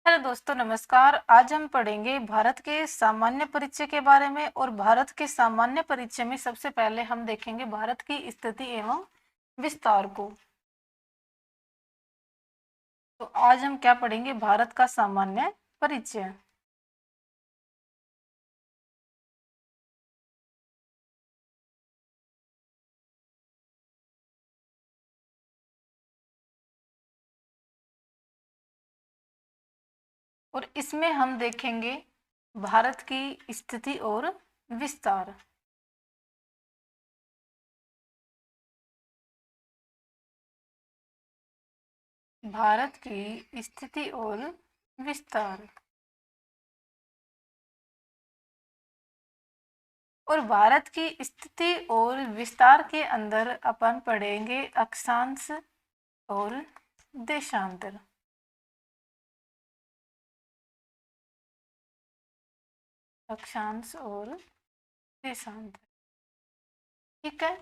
Hello दोस्तों, नमस्कार। आज हम पढ़ेंगे भारत के सामान्य परिचय के बारे में। और भारत के सामान्य परिचय में सबसे पहले हम देखेंगे भारत की स्थिति एवं विस्तार को। तो आज हम क्या पढ़ेंगे? भारत का सामान्य परिचय। और इसमें हम देखेंगे भारत की स्थिति और विस्तार। भारत की स्थिति और विस्तार। और भारत की स्थिति और विस्तार के अंदर अपन पढ़ेंगे अक्षांश और देशांतर। अक्षांश और देशांतर, ठीक है।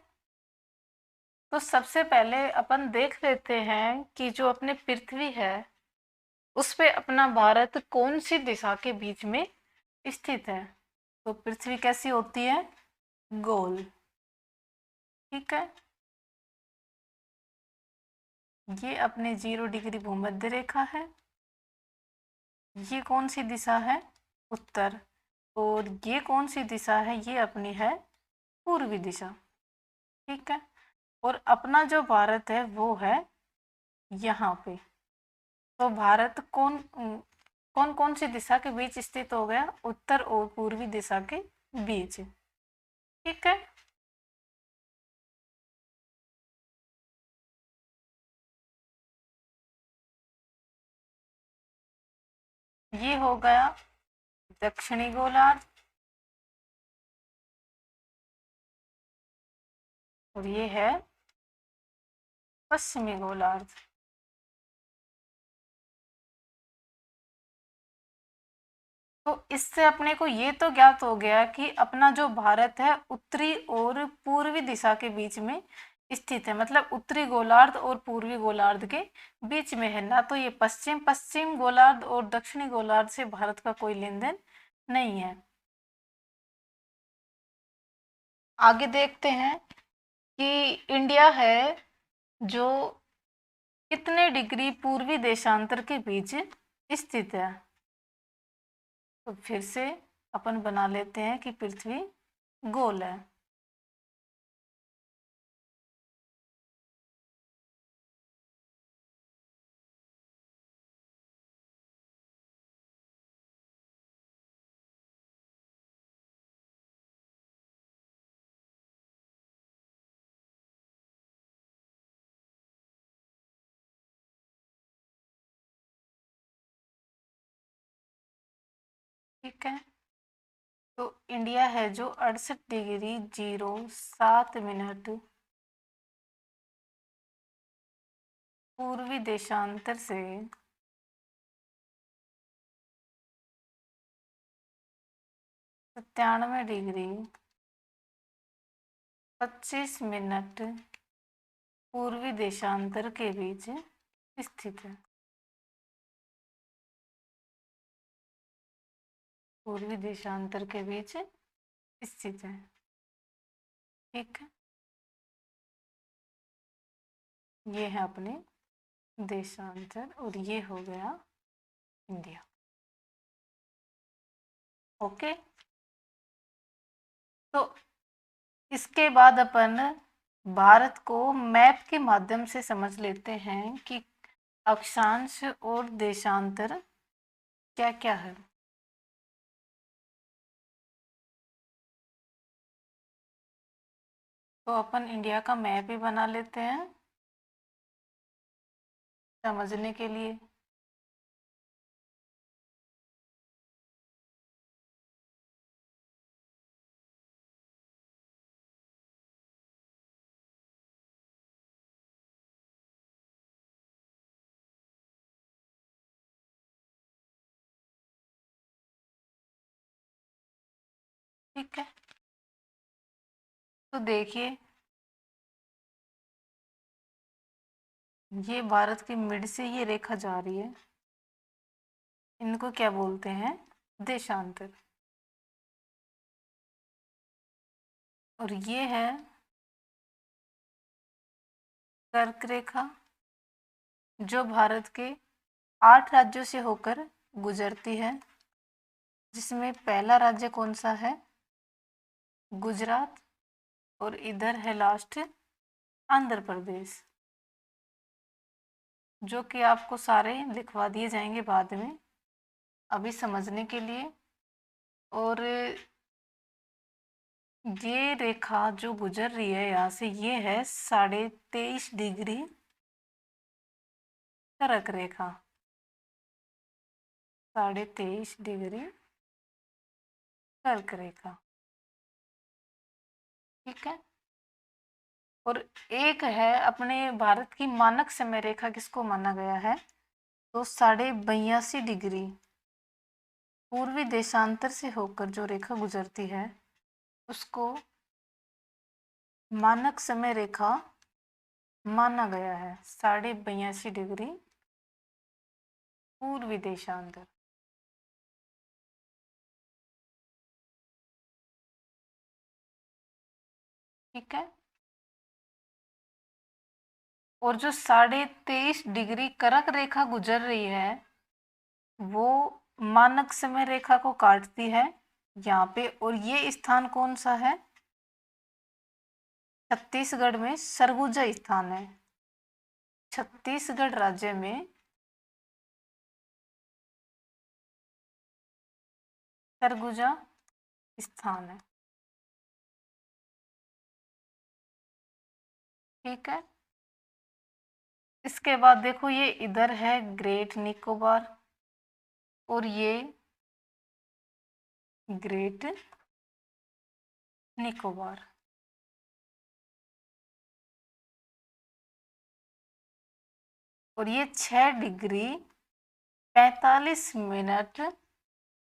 तो सबसे पहले अपन देख लेते हैं कि जो अपने पृथ्वी है उस पे अपना भारत कौन सी दिशा के बीच में स्थित है। तो पृथ्वी कैसी होती है? गोल, ठीक है। ये अपने 0 डिग्री भूमध्य रेखा है। ये कौन सी दिशा है? उत्तर। और ये कौन सी दिशा है? ये अपनी है पूर्वी दिशा, ठीक है। और अपना जो भारत है वो है यहाँ पे। तो भारत कौन कौन कौन सी दिशा के बीच स्थित हो गया? उत्तर और पूर्वी दिशा के बीच, ठीक है। ये हो गया दक्षिणी गोलार्ध और ये है पश्चिमी गोलार्ध। तो इससे अपने को ये तो ज्ञात हो गया कि अपना जो भारत है उत्तरी और पूर्वी दिशा के बीच में स्थित है। मतलब उत्तरी गोलार्ध और पूर्वी गोलार्ध के बीच में है ना। तो ये पश्चिम पश्चिम गोलार्ध और दक्षिणी गोलार्ध से भारत का कोई लेन देन नहीं है। आगे देखते हैं कि इंडिया है जो कितने डिग्री पूर्वी देशांतर के बीच स्थित है। तो फिर से अपन बना लेते हैं कि पृथ्वी गोल है। ठीक है। तो इंडिया है जो 68 डिग्री 07 मिनट पूर्वी देशांतर से 97 डिग्री 25 मिनट पूर्वी देशांतर के बीच स्थित है। पूर्वी देशांतर के बीच स्थित है, ठीक है। ये है अपने देशांतर और ये हो गया इंडिया, ओके। तो इसके बाद अपन भारत को मैप के माध्यम से समझ लेते हैं कि अक्षांश और देशांतर क्या क्या है। तो अपन इंडिया का मैप ही बना लेते हैं समझने के लिए। ठीक है। तो देखिए, ये भारत की मिड से ये रेखा जा रही है इनको क्या बोलते हैं? देशांतर। और ये है कर्क रेखा, जो भारत के 8 राज्यों से होकर गुजरती है, जिसमें पहला राज्य कौन सा है? गुजरात। और इधर है लास्ट आंध्र प्रदेश, जो कि आपको सारे लिखवा दिए जाएंगे बाद में, अभी समझने के लिए। और ये रेखा जो गुजर रही है यहाँ से, ये है 23.5 डिग्री कर्क रेखा। 23.5 डिग्री कर्क रेखा, ठीक है। और एक है अपने भारत की मानक समय रेखा, किसको माना गया है? तो 82.5 डिग्री पूर्वी देशांतर से होकर जो रेखा गुजरती है, उसको मानक समय रेखा माना गया है। 82.5 डिग्री पूर्वी देशांतर, ठीक है। और जो 23.5 डिग्री कर्क रेखा गुजर रही है, वो मानक समय रेखा को काटती है यहाँ पे। और ये स्थान कौन सा है? छत्तीसगढ़ में सरगुजा स्थान है। छत्तीसगढ़ राज्य में सरगुजा स्थान है, ठीक है। इसके बाद देखो, ये इधर है ग्रेट निकोबार, और ये ग्रेट निकोबार। और ये 6 डिग्री 45 मिनट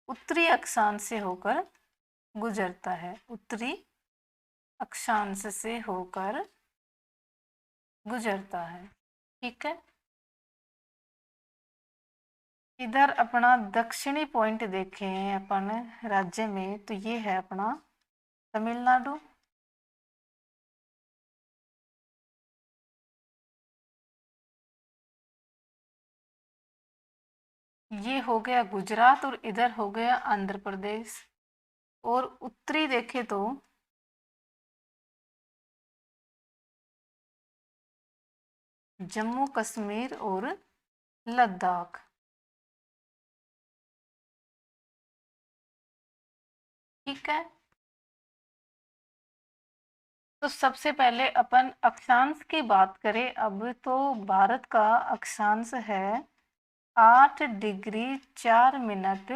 उत्तरी अक्षांश से होकर गुजरता है। उत्तरी अक्षांश से होकर गुजरता है, ठीक है। इधर अपना दक्षिणी पॉइंट देखें अपन राज्य में, तो ये है अपना तमिलनाडु। ये हो गया गुजरात, और इधर हो गया आंध्र प्रदेश। और उत्तरी देखें तो जम्मू कश्मीर और लद्दाख, ठीक है। तो सबसे पहले अपन अक्षांश की बात करें अब, तो भारत का अक्षांश है 8 डिग्री 4 मिनट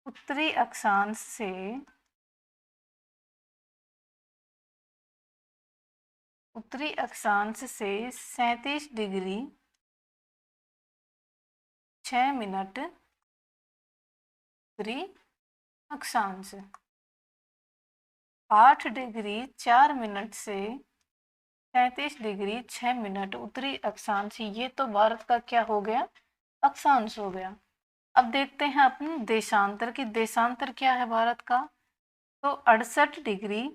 उत्तरी अक्षांश से उत्तरी अक्षांश से 37 डिग्री 6 मिनट उत्तरी अक्षांश। 8 डिग्री 4 मिनट से 37 डिग्री 6 मिनट उत्तरी अक्षांश, ये तो भारत का क्या हो गया? अक्षांश हो गया। अब देखते हैं अपन देशांतर की। देशांतर क्या है भारत का? तो 68 डिग्री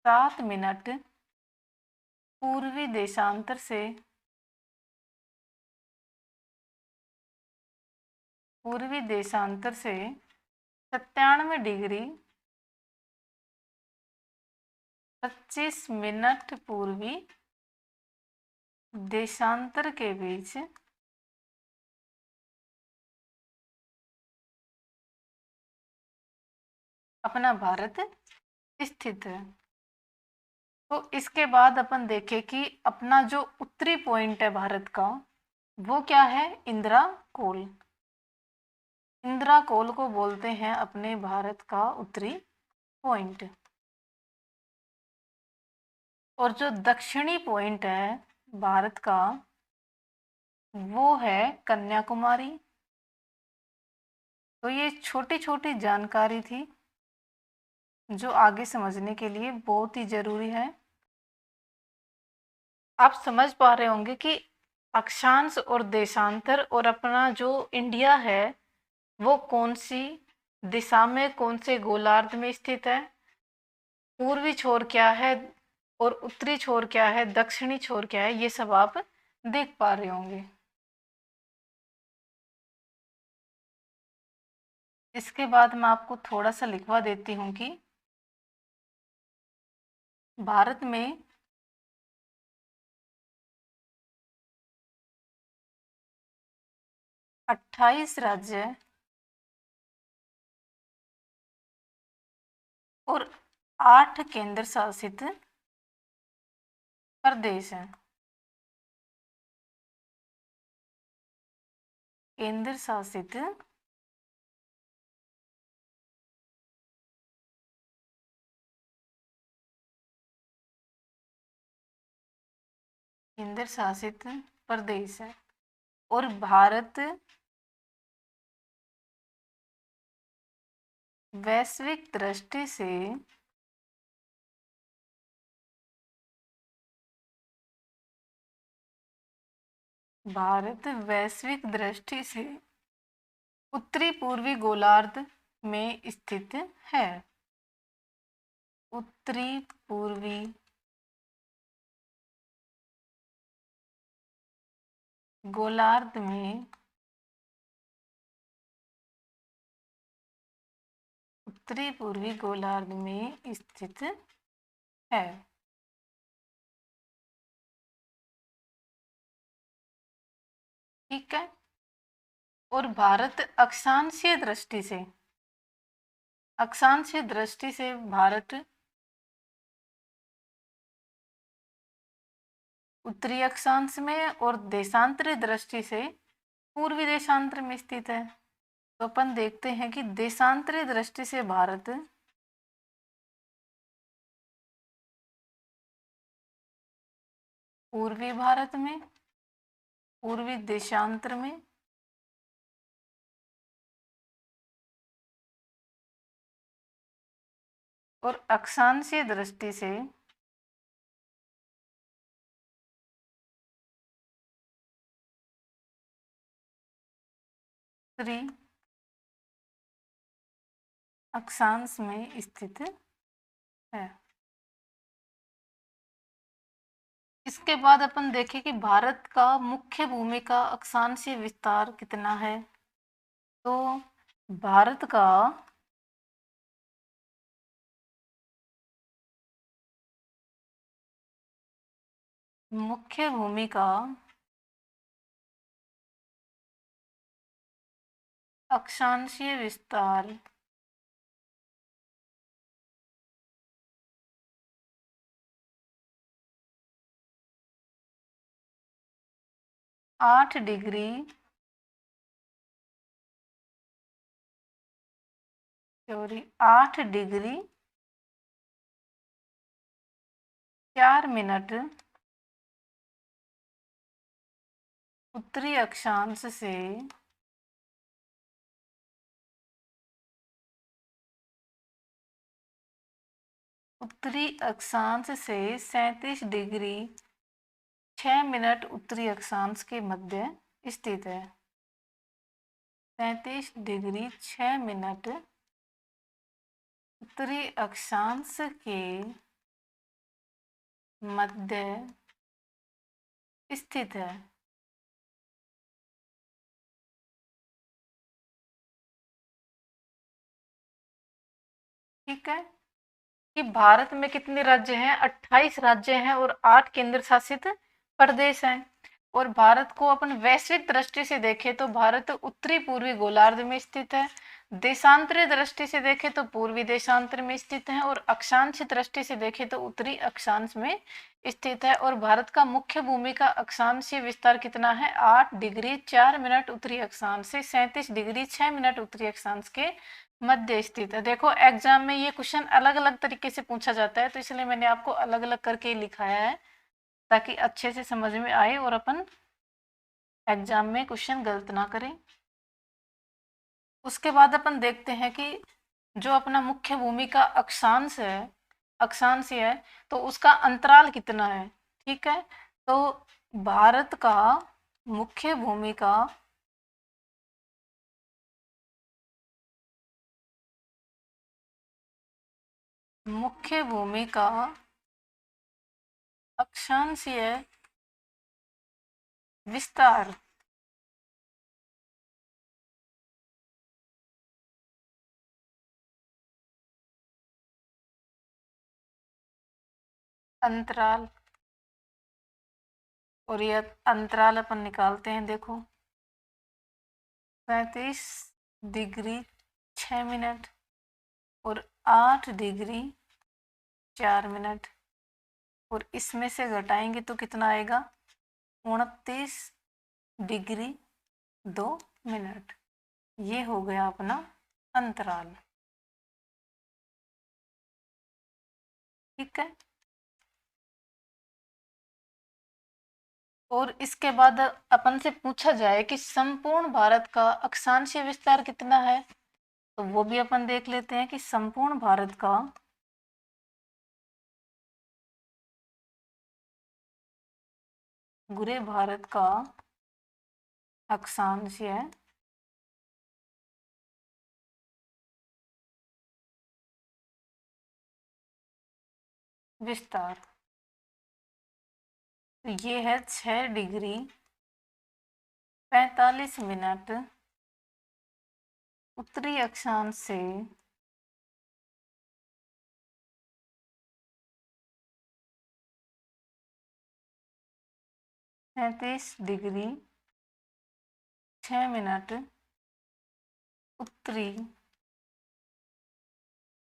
7 मिनट पूर्वी देशांतर से 97 डिग्री 25 मिनट पूर्वी देशांतर के बीच अपना भारत स्थित है। तो इसके बाद अपन देखें कि अपना जो उत्तरी पॉइंट है भारत का, वो क्या है? इंदिरा कोल। इंदिरा कोल को बोलते हैं अपने भारत का उत्तरी पॉइंट। और जो दक्षिणी पॉइंट है भारत का, वो है कन्याकुमारी। तो ये छोटी छोटी जानकारी थी जो आगे समझने के लिए बहुत ही जरूरी है। आप समझ पा रहे होंगे कि अक्षांश और देशांतर, और अपना जो इंडिया है वो कौन सी दिशा में, कौन से गोलार्ध में स्थित है, पूर्वी छोर क्या है और उत्तरी छोर क्या है, दक्षिणी छोर क्या है, ये सब आप देख पा रहे होंगे। इसके बाद मैं आपको थोड़ा सा लिखवा देती हूँ कि भारत में 28 राज्य और 8 केंद्र शासित प्रदेश हैं। केंद्र शासित केंद्र शासित प्रदेश है। और भारत वैश्विक दृष्टि से उत्तरी पूर्वी गोलार्ध में स्थित है। उत्तरी पूर्वी गोलार्ध में उत्तरी पूर्वी गोलार्ध में स्थित है। ठीक है। और भारत अक्षांशीय दृष्टि से भारत उत्तरी अक्षांश में और देशांतरी दृष्टि से पूर्वी देशांतर में स्थित है। तो अपन देखते हैं कि देशांतरी दृष्टि से भारत पूर्वी भारत में, पूर्वी देशांतर में, और अक्षांशीय दृष्टि से उत्तरी अक्षांश में स्थित है। इसके बाद अपन देखें कि भारत का मुख्य भूमि का अक्षांशीय विस्तार कितना है। तो भारत का मुख्य भूमि का अक्षांशीय विस्तार 8 डिग्री 4 मिनट उत्तरी अक्षांश से उत्तरी अक्षांश से 37 डिग्री 6 मिनट उत्तरी अक्षांश के मध्य स्थित है। 37 डिग्री 6 मिनट उत्तरी अक्षांश के मध्य स्थित है। ठीक है। कि भारत में कितने राज्य हैं? 28 राज्य हैं और 8 केंद्र शासित प्रदेश हैं। और भारत को अपन वैश्विक दृष्टि से देखें तो भारत उत्तरी पूर्वी गोलार्ध में स्थित है। देशांतरी दृष्टि से देखें तो पूर्वी देशांतर में स्थित है। और अक्षांश दृष्टि से देखें तो उत्तरी अक्षांश में स्थित है। और भारत का मुख्य भूमि का अक्षांशीय विस्तार कितना है? 8 डिग्री 4 मिनट उत्तरी अक्षांश से 37 डिग्री 6 मिनट उत्तरी अक्षांश के मध्य स्थित है। देखो एग्जाम में ये क्वेश्चन अलग अलग तरीके से पूछा जाता है, तो इसलिए मैंने आपको अलग अलग करके लिखाया है ताकि अच्छे से समझ में आए और अपन एग्जाम में क्वेश्चन गलत ना करें। उसके बाद अपन देखते हैं कि जो अपना मुख्य भूमि का अक्षांश है तो उसका अंतराल कितना है। ठीक है। तो भारत का मुख्य भूमि का अक्षांशीय विस्तार। अंतराल, और ये अंतराल अपन निकालते हैं, देखो 35 डिग्री 6 मिनट और 8 डिग्री 4 मिनट, और इसमें से घटाएंगे तो कितना आएगा, 29 डिग्री 2 मिनट। ये हो गया अपना अंतराल। ठीक है, और इसके बाद अपन से पूछा जाए कि संपूर्ण भारत का अक्षांशीय विस्तार कितना है, तो वो भी अपन देख लेते हैं कि संपूर्ण भारत का पूरे भारत का अक्षांशीय विस्तार, तो ये है 6 डिग्री 45 मिनट उत्तरी अक्षांश से 35 डिग्री 6 मिनट उत्तरी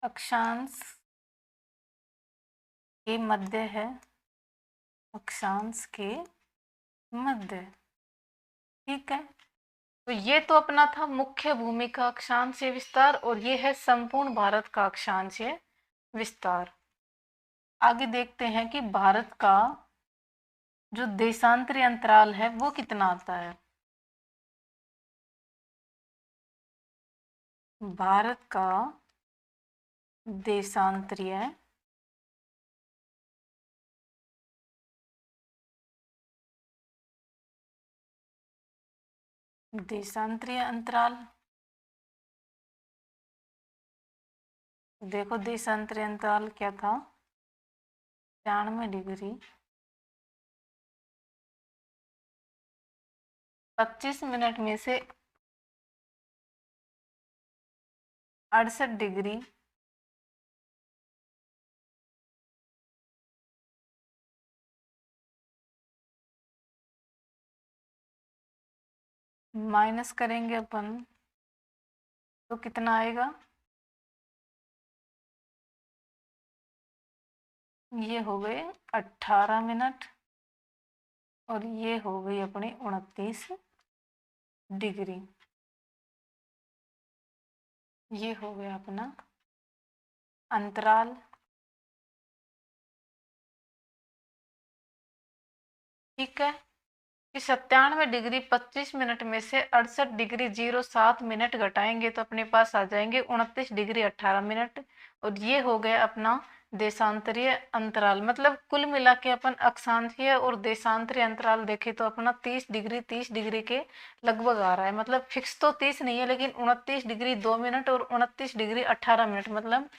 अक्षांश के मध्य है, अक्षांश के मध्य। ठीक है, तो ये तो अपना था मुख्य भूमि का अक्षांशीय विस्तार, और ये है संपूर्ण भारत का अक्षांशीय विस्तार। आगे देखते हैं कि भारत का जो देशांतरी अंतराल है वो कितना आता है। भारत का देशांतरीय अंतराल, देखो देशांतरीय अंतराल क्या था, 93 डिग्री 25 मिनट में से 68 डिग्री माइनस करेंगे अपन तो कितना आएगा, ये हो गए 18 मिनट और ये हो गई अपनी 29 डिग्री। ये हो गया अपना अंतराल। ठीक है, कि 97 डिग्री 25 मिनट में से 68 डिग्री 07 मिनट घटाएंगे तो अपने पास आ जाएंगे 29 डिग्री 18 मिनट, और ये हो गया अपना देशांतरीय अंतराल। मतलब कुल मिला के अपन अक्षांशीय और देशांतरीय अंतराल देखे तो अपना 30 डिग्री के लगभग आ रहा है। मतलब फिक्स तो 30 नहीं है, लेकिन 29 डिग्री 2 मिनट और 29 डिग्री 18 मिनट, मतलब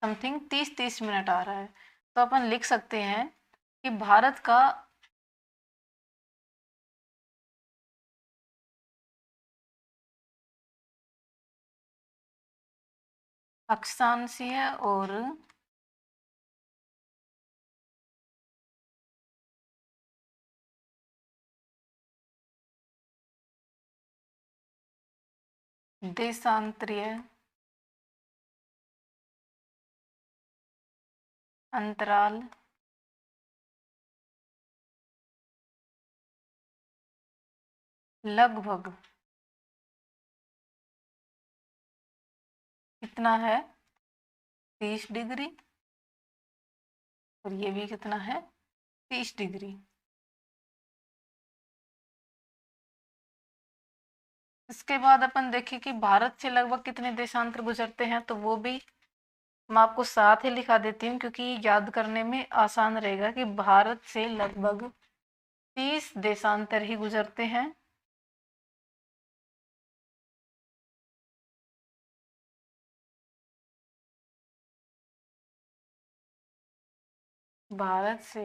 समथिंग 30 मिनट आ रहा है। तो अपन लिख सकते हैं कि भारत का अक्षांशीय और देशांतरीय अंतराल लगभग कितना है, 30 डिग्री, और ये भी कितना है, 30 डिग्री। इसके बाद अपन देखें कि भारत से लगभग कितने देशांतर गुजरते हैं, तो वो भी मैं आपको साथ ही लिखा देती हूँ क्योंकि याद करने में आसान रहेगा कि भारत से लगभग 30 देशांतर ही गुजरते हैं। भारत से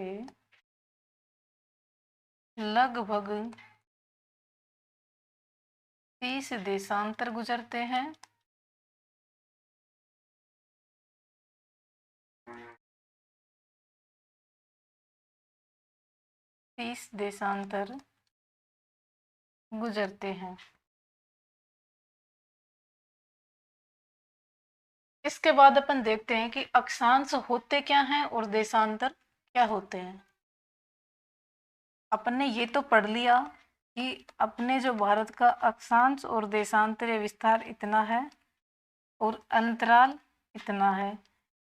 लगभग 30 देशांतर गुजरते हैं। तीस देशांतर गुजरते हैं। इसके बाद अपन देखते हैं कि अक्षांश होते क्या हैं और देशांतर क्या होते हैं। अपन ने ये तो पढ़ लिया कि अपने जो भारत का अक्षांश और देशांतरीय विस्तार इतना है और अंतराल इतना है,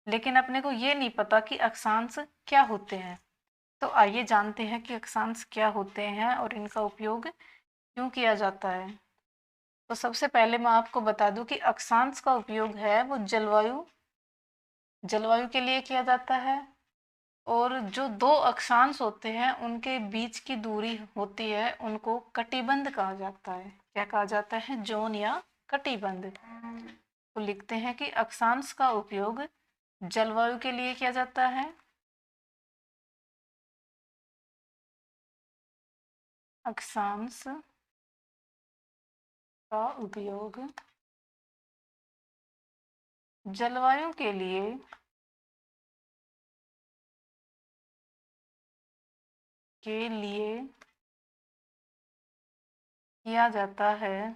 लेकिन अपने को ये नहीं पता कि अक्षांश क्या होते हैं। तो आइए जानते हैं कि अक्षांश क्या होते हैं और इनका उपयोग क्यों किया जाता है। तो सबसे पहले मैं आपको बता दूं कि अक्षांश का उपयोग है वो जलवायु के लिए किया जाता है। और जो दो अक्षांश होते हैं उनके बीच की दूरी होती है उनको कटिबंध कहा जाता है। क्या कहा जाता है? जोन या कटिबंध। तो लिखते हैं कि अक्षांश का उपयोग जलवायु के लिए किया जाता है। अक्षांश का उपयोग जलवायु के लिए किया जाता है।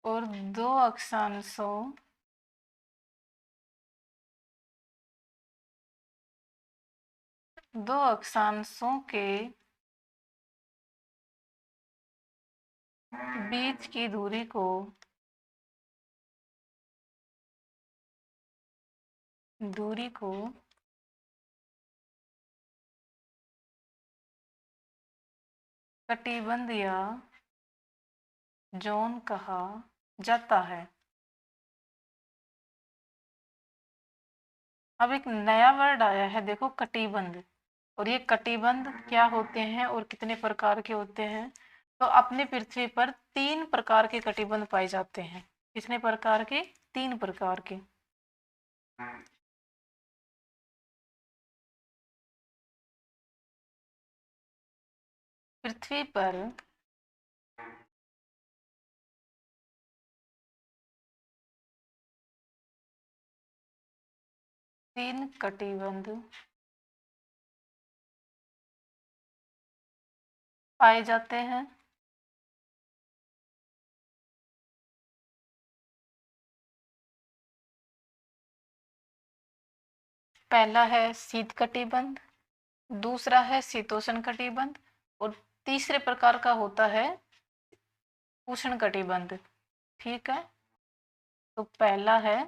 और दो अक्षांशों के बीच की दूरी को कटिबंध या जोन कहा जाता है। अब एक नया वर्ड आया है, देखो, कटिबंध। और ये कटिबंध क्या होते हैं और कितने प्रकार के होते हैं? तो अपने पृथ्वी पर 3 प्रकार के कटिबंध पाए जाते हैं। कितने प्रकार के? 3 प्रकार के। पृथ्वी पर 3 कटिबंध पाए जाते हैं। पहला है शीत कटिबंध, दूसरा है शीतोष्ण कटिबंध और तीसरे प्रकार का होता है उष्ण कटिबंध। ठीक है, तो पहला है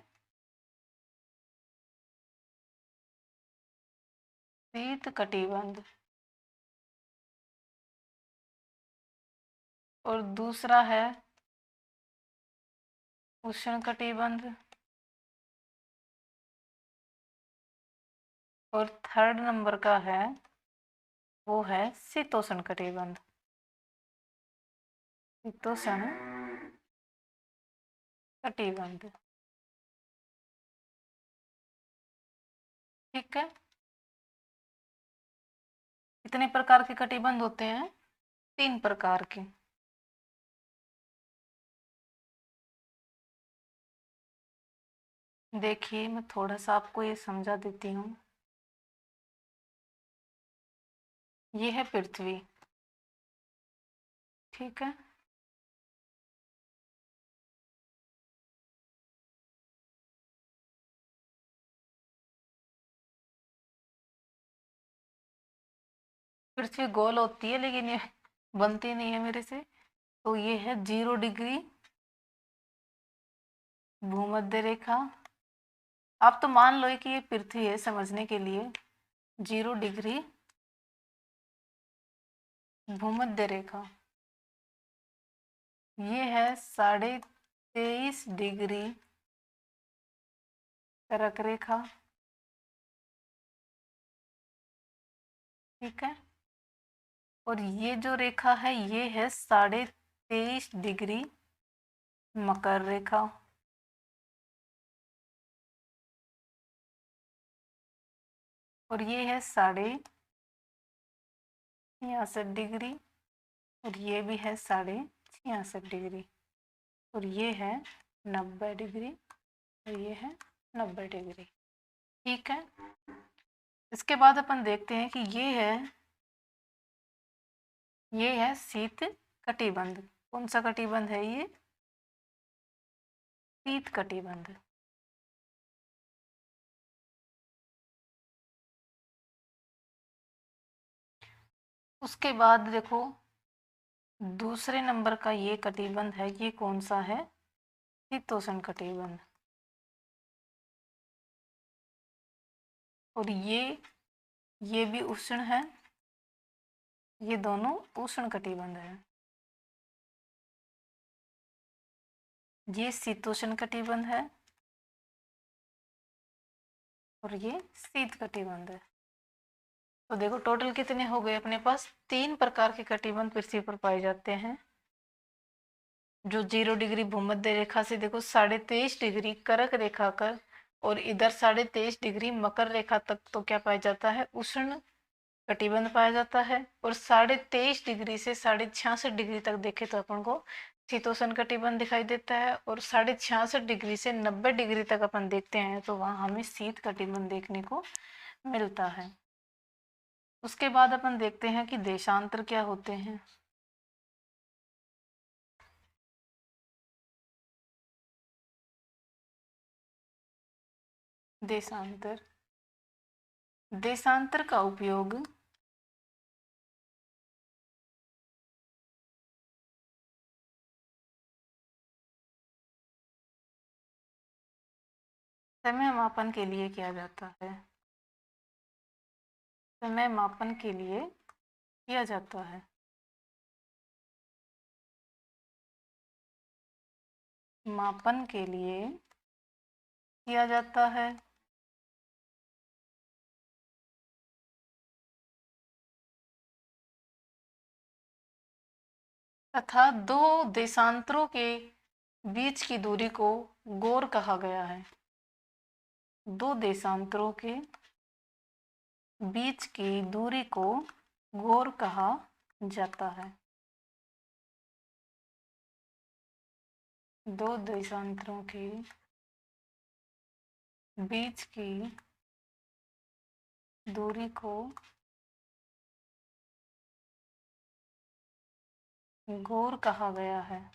शीत कटिबंध और दूसरा है उष्ण कटिबंध और थर्ड नंबर का है वो है शीतोष्ण कटिबंध। शीतोष्ण कटिबंध। ठीक है, कितने प्रकार के कटिबंध होते हैं? 3 प्रकार के। देखिए, मैं थोड़ा सा आपको ये समझा देती हूँ। ये है पृथ्वी। ठीक है, पृथ्वी गोल होती है लेकिन ये बनती नहीं है मेरे से। तो ये है 0 डिग्री भूमध्य रेखा। आप तो मान लो कि ये पृथ्वी है समझने के लिए। 0 डिग्री भूमध्य रेखा। ये है 23 डिग्री कर्क रेखा, ठीक है। और ये जो रेखा है ये है 23.5 डिग्री मकर रेखा, और ये है 66.66 डिग्री, और ये भी है 66.66 डिग्री, और ये है 90 डिग्री, और ये है 90 डिग्री, ठीक है। इसके बाद अपन देखते हैं कि ये है शीत कटिबंध। कौन सा कटिबंध है ये? शीत कटिबंध। उसके बाद देखो दूसरे नंबर का ये कटिबंध है, ये कौन सा है? शीतोष्ण कटिबंध। और ये भी उष्ण है, ये दोनों उष्ण कटिबंध है। ये शीतोष्ण कटिबंध है और ये शीत कटिबंध है। तो देखो टोटल कितने हो गए अपने पास? 3 प्रकार के कटिबंध पृथ्वी पर पाए जाते हैं। जो 0 डिग्री भूमध्य रेखा से देखो 23.5 डिग्री कर्क रेखा कर, और इधर 23.5 डिग्री मकर रेखा तक तो क्या पाया जाता है? उष्ण कटिबंध पाया जाता है। और 23.5 डिग्री से 66.5 डिग्री तक देखे तो अपन को शीतोष्ण कटिबंध दिखाई देता है। और 66.5 डिग्री से 90 डिग्री तक अपन देखते हैं तो वहाँ हमें शीत कटिबंध देखने को मिलता है। उसके बाद अपन देखते हैं कि देशांतर क्या होते हैं। देशांतर का उपयोग समय मापन के लिए किया जाता है। समय मापन के लिए किया जाता है। मापन के लिए किया जाता है। तथा 2 देशांतरों के बीच की दूरी को गौर कहा गया है। 2 देशांतरों के बीच की दूरी को गौर कहा जाता है। 2 देशांतरों के बीच की दूरी को गौर कहा गया है।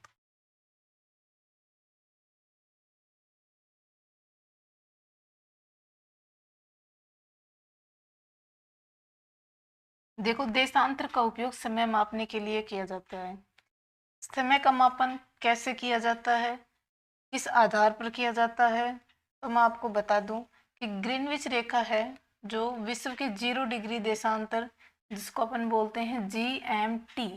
देखो देशांतर का उपयोग समय मापने के लिए किया जाता है। समय का मापन कैसे किया जाता है, किस आधार पर किया जाता है, तो मैं आपको बता दूं कि ग्रीनविच रेखा है जो विश्व के 0 डिग्री देशांतर जिसको अपन बोलते हैं GMT,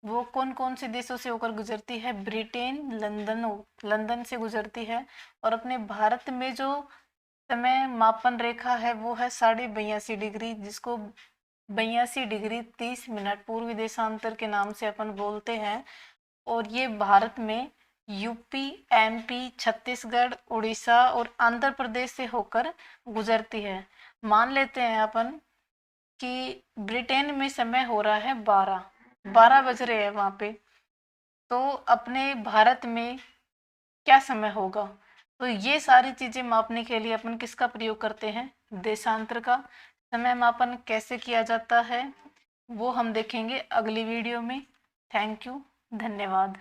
वो कौन कौन से देशों से होकर गुजरती है? ब्रिटेन, लंदन से गुजरती है। और अपने भारत में जो समय मापन रेखा है वो है 82.5 डिग्री, जिसको 82 डिग्री 30 मिनट पूर्वी देशांतर के नाम से अपन बोलते हैं। और ये भारत में यूपी, MP, छत्तीसगढ़, उड़ीसा और आंध्र प्रदेश से होकर गुजरती है। मान लेते हैं अपन कि ब्रिटेन में समय हो रहा है 12 बज रहे हैं वहाँ पे, तो अपने भारत में क्या समय होगा? तो ये सारी चीजें मापने के लिए अपन किसका प्रयोग करते हैं? देशांतर का। समय मापन कैसे किया जाता है वो हम देखेंगे अगली वीडियो में। थैंक यू, धन्यवाद।